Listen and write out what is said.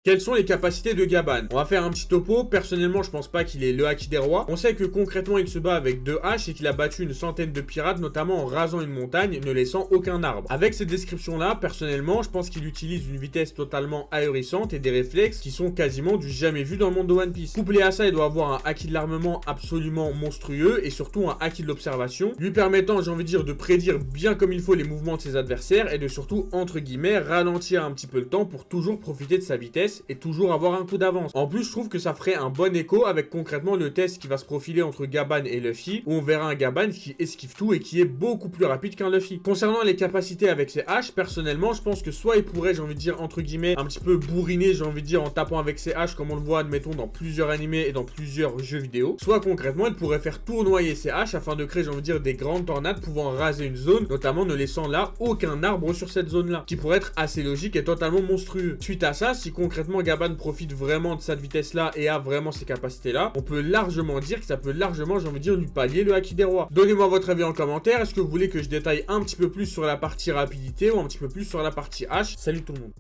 Quelles sont les capacités de Gaban? On va faire un petit topo. Personnellement, je pense pas qu'il est le Haki des rois. On sait que concrètement, il se bat avec 2 haches et qu'il a battu une centaine de pirates, notamment en rasant une montagne, ne laissant aucun arbre. Avec cette description-là, personnellement, je pense qu'il utilise une vitesse totalement ahurissante et des réflexes qui sont quasiment du jamais vu dans le monde de One Piece. Couplé à ça, il doit avoir un Haki de l'armement absolument monstrueux et surtout un Haki de l'observation, lui permettant, j'ai envie de dire, de prédire bien comme il faut les mouvements de ses adversaires et de surtout, entre guillemets, ralentir un petit peu le temps pour toujours profiter de sa vitesse et toujours avoir un coup d'avance. En plus, je trouve que ça ferait un bon écho avec concrètement le test qui va se profiler entre Gaban et Luffy, où on verra un Gaban qui esquive tout et qui est beaucoup plus rapide qu'un Luffy. Concernant les capacités avec ses haches, personnellement, je pense que soit il pourrait, j'ai envie de dire, entre guillemets, un petit peu bourriner, j'ai envie de dire, en tapant avec ses haches, comme on le voit, admettons, dans plusieurs animés et dans plusieurs jeux vidéo, soit concrètement, il pourrait faire tournoyer ses haches afin de créer, j'ai envie de dire, des grandes tornades pouvant raser une zone, notamment ne laissant là aucun arbre sur cette zone-là, qui pourrait être assez logique et totalement monstrueux. Suite à ça, si concrètement Gaban profite vraiment de cette vitesse-là et a vraiment ces capacités-là, on peut largement dire que ça peut largement, j'ai envie de dire, lui pallier le Haki des rois. Donnez-moi votre avis en commentaire. Est-ce que vous voulez que je détaille un petit peu plus sur la partie rapidité ou un petit peu plus sur la partie hache? Salut tout le monde.